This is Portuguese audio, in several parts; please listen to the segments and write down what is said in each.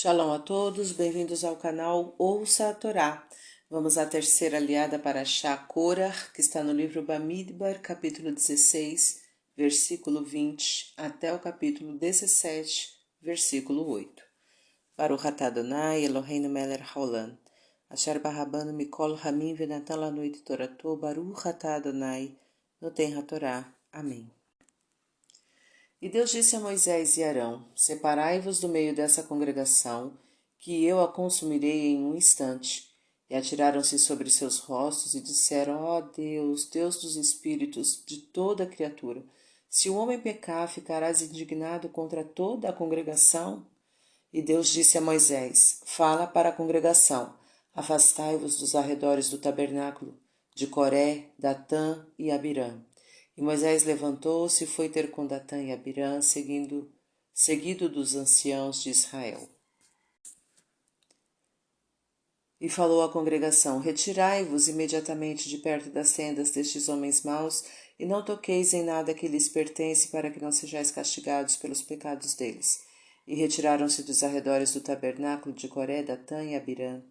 Shalom a todos, bem-vindos ao canal Ouça a Torá. Vamos à terceira aliada para Korach, que está no livro Bamidbar, capítulo 16, versículo 20, até o capítulo 17, versículo 8. Baruch atah Adonai, Eloheinu melech haolam, asher barabanu mikol hamim venatan lanu et torato, Baruch atah Adonai, noten hatorá. Amém. E Deus disse a Moisés e Arão: Separai-vos do meio dessa congregação, que eu a consumirei em um instante. E atiraram-se sobre seus rostos e disseram: Ó Deus, Deus dos espíritos de toda a criatura, se o homem pecar, ficarás indignado contra toda a congregação? E Deus disse a Moisés: Fala para a congregação: Afastai-vos dos arredores do tabernáculo, de Coré, Datã e Abirã. E Moisés levantou-se e foi ter com Datã e Abirã, seguido dos anciãos de Israel. E falou à congregação: Retirai-vos imediatamente de perto das tendas destes homens maus, e não toqueis em nada que lhes pertence, para que não sejais castigados pelos pecados deles. E retiraram-se dos arredores do tabernáculo de Coré, Datã e Abirã.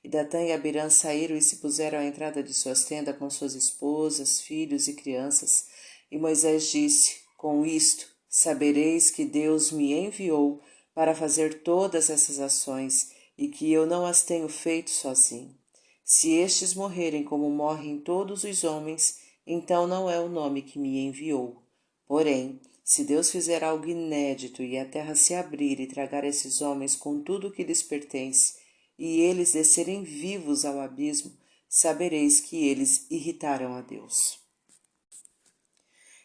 E Datã e Abirã saíram e se puseram à entrada de suas tendas com suas esposas, filhos e crianças. E Moisés disse: Com isto sabereis que Deus me enviou para fazer todas essas ações, e que eu não as tenho feito sozinho. Se estes morrerem como morrem todos os homens, então não é o nome que me enviou. Porém, se Deus fizer algo inédito e a terra se abrir e tragar esses homens com tudo o que lhes pertence, e eles descerem vivos ao abismo, sabereis que eles irritaram a Deus.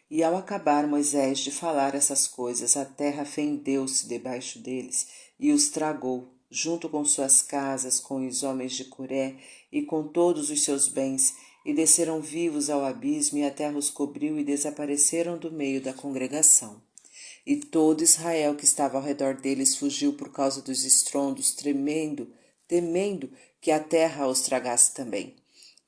E ao acabar Moisés de falar essas coisas, a terra fendeu-se debaixo deles e os tragou, junto com suas casas, com os homens de Coré e com todos os seus bens, e desceram vivos ao abismo, e a terra os cobriu e desapareceram do meio da congregação. E todo Israel que estava ao redor deles fugiu por causa dos estrondos, temendo que a terra os tragasse também.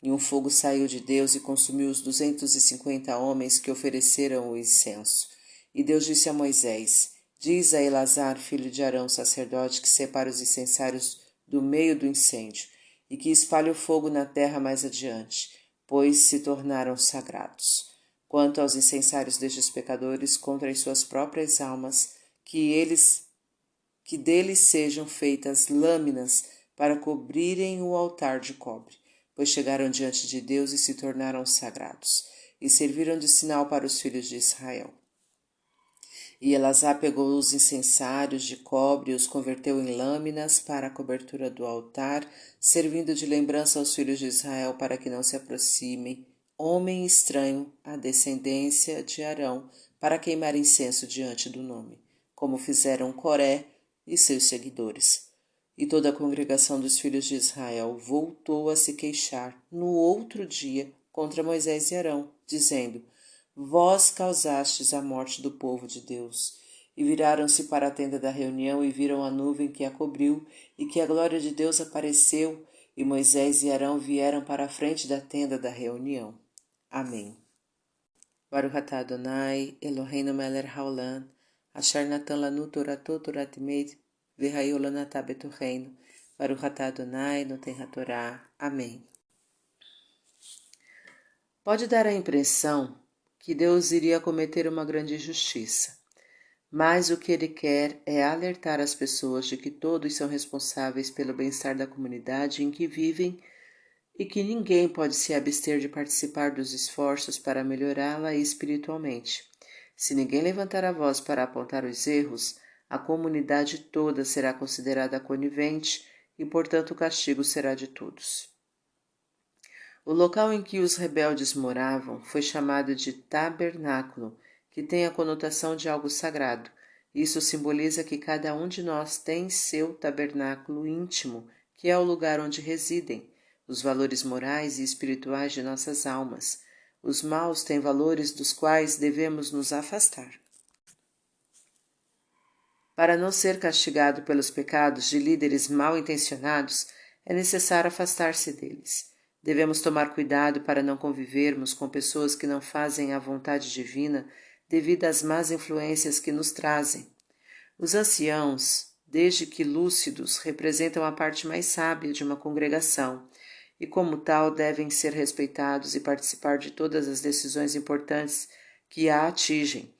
E um fogo saiu de Deus e consumiu os 250 homens que ofereceram o incenso. E Deus disse a Moisés: Diz a Elazar, filho de Arão, sacerdote, que separe os incensários do meio do incêndio, e que espalhe o fogo na terra mais adiante, pois se tornaram sagrados. Quanto aos incensários destes pecadores contra as suas próprias almas, que deles sejam feitas lâminas para cobrirem o altar de cobre, pois chegaram diante de Deus e se tornaram sagrados, e serviram de sinal para os filhos de Israel. E Elazar pegou os incensários de cobre e os converteu em lâminas para a cobertura do altar, servindo de lembrança aos filhos de Israel, para que não se aproxime homem estranho à descendência de Arão, para queimar incenso diante do nome, como fizeram Coré e seus seguidores. E toda a congregação dos filhos de Israel voltou a se queixar no outro dia contra Moisés e Arão, dizendo: Vós causastes a morte do povo de Deus. E viraram-se para a tenda da reunião e viram a nuvem que a cobriu, e que a glória de Deus apareceu, e Moisés e Arão vieram para a frente da tenda da reunião. Amém. Baruch atah Adonai, Eloheinu melech haolam, asher natan lanu torato torat emet, v'hayu lanu atah betorreinu. Baruch atah Adonai, noten hatorá. Amém. Pode dar a impressão que Deus iria cometer uma grande injustiça, mas o que Ele quer é alertar as pessoas de que todos são responsáveis pelo bem-estar da comunidade em que vivem e que ninguém pode se abster de participar dos esforços para melhorá-la espiritualmente. Se ninguém levantar a voz para apontar os erros, a comunidade toda será considerada conivente e, portanto, o castigo será de todos. O local em que os rebeldes moravam foi chamado de tabernáculo, que tem a conotação de algo sagrado. Isso simboliza que cada um de nós tem seu tabernáculo íntimo, que é o lugar onde residem os valores morais e espirituais de nossas almas. Os maus têm valores dos quais devemos nos afastar. Para não ser castigado pelos pecados de líderes mal intencionados, é necessário afastar-se deles. Devemos tomar cuidado para não convivermos com pessoas que não fazem a vontade divina devido às más influências que nos trazem. Os anciãos desde que lúcidos, representam a parte mais sábia de uma congregação e, como tal, devem ser respeitados e participar de todas as decisões importantes que a atingem,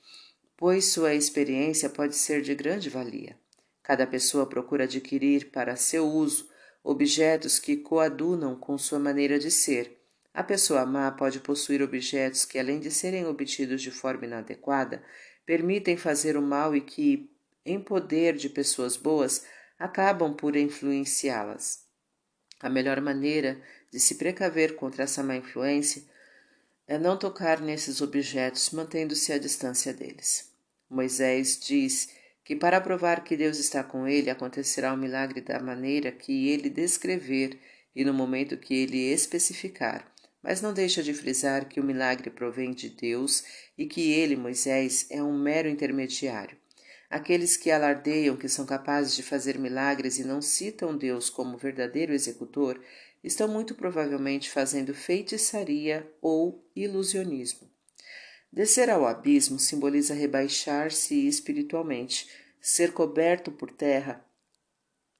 pois sua experiência pode ser de grande valia. Cada pessoa procura adquirir para seu uso objetos que coadunam com sua maneira de ser. A pessoa má pode possuir objetos que, além de serem obtidos de forma inadequada, permitem fazer o mal e que, em poder de pessoas boas, acabam por influenciá-las. A melhor maneira de se precaver contra essa má influência é não tocar nesses objetos, mantendo-se à distância deles. Moisés diz que para provar que Deus está com ele, acontecerá um milagre da maneira que ele descrever e no momento que ele especificar, mas não deixa de frisar que o milagre provém de Deus e que ele, Moisés, é um mero intermediário. Aqueles que alardeiam que são capazes de fazer milagres e não citam Deus como verdadeiro executor, estão muito provavelmente fazendo feitiçaria ou ilusionismo. Descer ao abismo simboliza rebaixar-se espiritualmente. Ser coberto por terra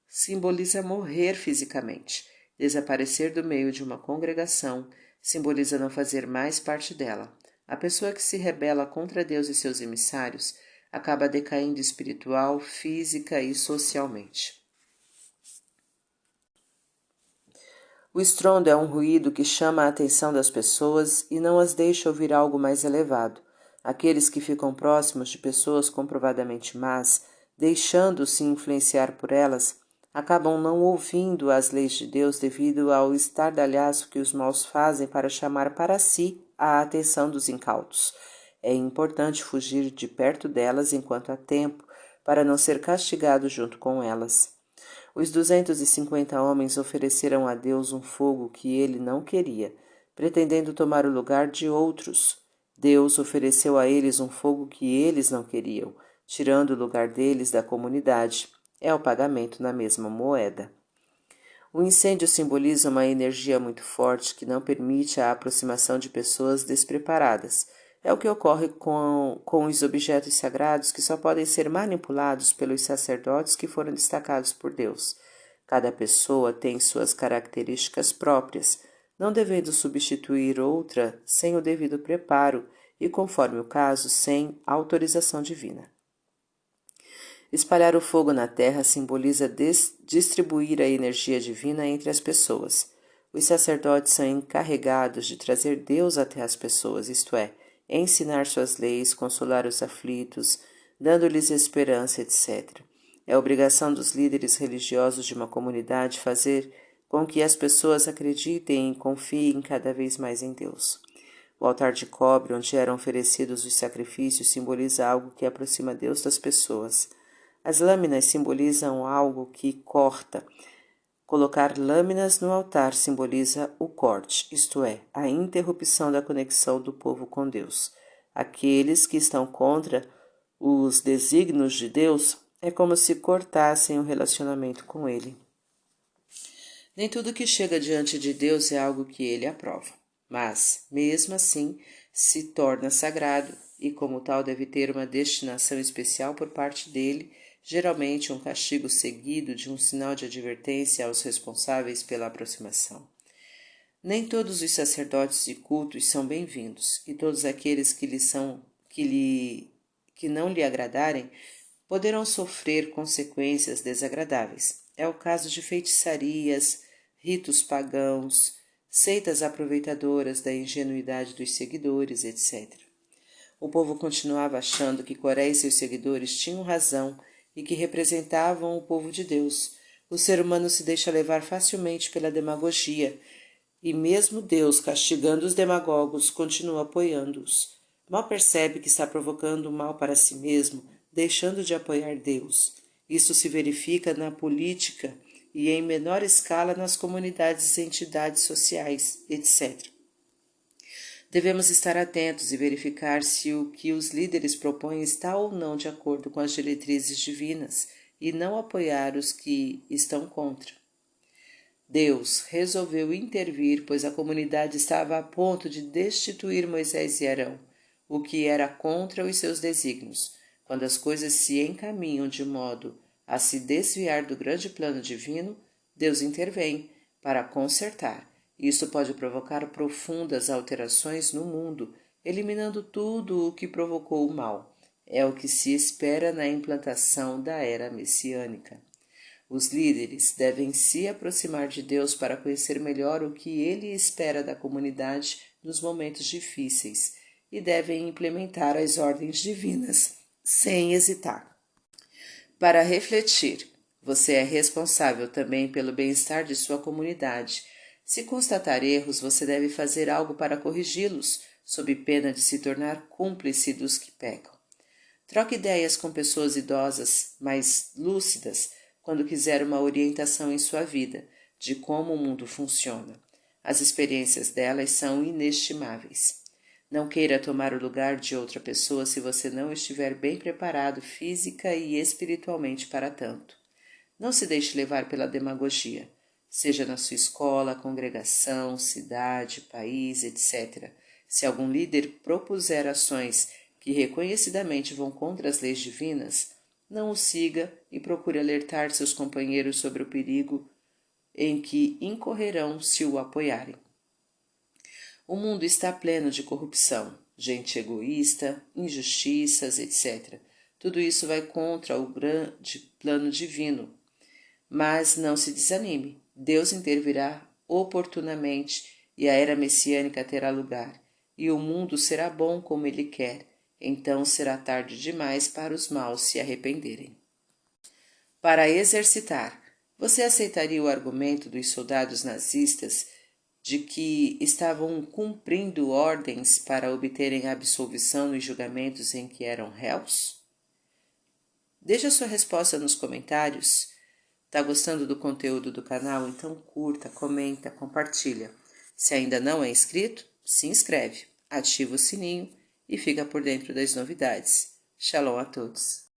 simboliza morrer fisicamente. Desaparecer do meio de uma congregação simboliza não fazer mais parte dela. A pessoa que se rebela contra Deus e seus emissários acaba decaindo espiritual, física e socialmente. O estrondo é um ruído que chama a atenção das pessoas e não as deixa ouvir algo mais elevado. Aqueles que ficam próximos de pessoas comprovadamente más, deixando-se influenciar por elas, acabam não ouvindo as leis de Deus devido ao estardalhaço que os maus fazem para chamar para si a atenção dos incautos. É importante fugir de perto delas enquanto há tempo, para não ser castigado junto com elas. Os 250 homens ofereceram a Deus um fogo que ele não queria, pretendendo tomar o lugar de outros. Deus ofereceu a eles um fogo que eles não queriam, tirando o lugar deles da comunidade. É o pagamento na mesma moeda. O incêndio simboliza uma energia muito forte que não permite a aproximação de pessoas despreparadas. É o que ocorre com os objetos sagrados que só podem ser manipulados pelos sacerdotes que foram destacados por Deus. Cada pessoa tem suas características próprias, não devendo substituir outra sem o devido preparo e, conforme o caso, sem autorização divina. Espalhar o fogo na terra simboliza distribuir a energia divina entre as pessoas. Os sacerdotes são encarregados de trazer Deus até as pessoas, isto é, ensinar suas leis, consolar os aflitos, dando-lhes esperança, etc. É obrigação dos líderes religiosos de uma comunidade fazer com que as pessoas acreditem e confiem cada vez mais em Deus. O altar de cobre, onde eram oferecidos os sacrifícios, simboliza algo que aproxima Deus das pessoas. As lâminas simbolizam algo que corta. Colocar lâminas no altar simboliza o corte, isto é, a interrupção da conexão do povo com Deus. Aqueles que estão contra os desígnios de Deus é como se cortassem o relacionamento com Ele. Nem tudo que chega diante de Deus é algo que Ele aprova, mas, mesmo assim, se torna sagrado e, como tal, deve ter uma destinação especial por parte dele, geralmente um castigo seguido de um sinal de advertência aos responsáveis pela aproximação. Nem todos os sacerdotes e cultos são bem-vindos, e todos aqueles que não lhe agradarem poderão sofrer consequências desagradáveis. É o caso de feitiçarias, ritos pagãos, seitas aproveitadoras da ingenuidade dos seguidores, etc. O povo continuava achando que Coré e seus seguidores tinham razão e que representavam o povo de Deus. O ser humano se deixa levar facilmente pela demagogia, e mesmo Deus, castigando os demagogos, continua apoiando-os. Mal percebe que está provocando o mal para si mesmo, deixando de apoiar Deus. Isso se verifica na política e, em menor escala, nas comunidades e entidades sociais, etc. Devemos estar atentos e verificar se o que os líderes propõem está ou não de acordo com as diretrizes divinas e não apoiar os que estão contra. Deus resolveu intervir, pois a comunidade estava a ponto de destituir Moisés e Arão, o que era contra os seus desígnios. Quando as coisas se encaminham de modo a se desviar do grande plano divino, Deus intervém para consertar. Isso pode provocar profundas alterações no mundo, eliminando tudo o que provocou o mal. É o que se espera na implantação da era messiânica. Os líderes devem se aproximar de Deus para conhecer melhor o que Ele espera da comunidade nos momentos difíceis e devem implementar as ordens divinas sem hesitar. Para refletir, você é responsável também pelo bem-estar de sua comunidade. Se constatar erros, você deve fazer algo para corrigi-los, sob pena de se tornar cúmplice dos que pecam. Troque ideias com pessoas idosas, mais lúcidas, quando quiser uma orientação em sua vida, de como o mundo funciona. As experiências delas são inestimáveis. Não queira tomar o lugar de outra pessoa se você não estiver bem preparado física e espiritualmente para tanto. Não se deixe levar pela demagogia, seja na sua escola, congregação, cidade, país, etc. Se algum líder propuser ações que reconhecidamente vão contra as leis divinas, não o siga e procure alertar seus companheiros sobre o perigo em que incorrerão se o apoiarem. O mundo está pleno de corrupção, gente egoísta, injustiças, etc. Tudo isso vai contra o grande plano divino. Mas não se desanime, Deus intervirá oportunamente e a era messiânica terá lugar, e o mundo será bom como Ele quer. Então será tarde demais para os maus se arrependerem. Para exercitar, você aceitaria o argumento dos soldados nazistas de que estavam cumprindo ordens para obterem absolvição nos julgamentos em que eram réus? Deixe a sua resposta nos comentários. Tá gostando do conteúdo do canal? Então curta, comenta, compartilha. Se ainda não é inscrito, se inscreve, ativa o sininho e fica por dentro das novidades. Shalom a todos!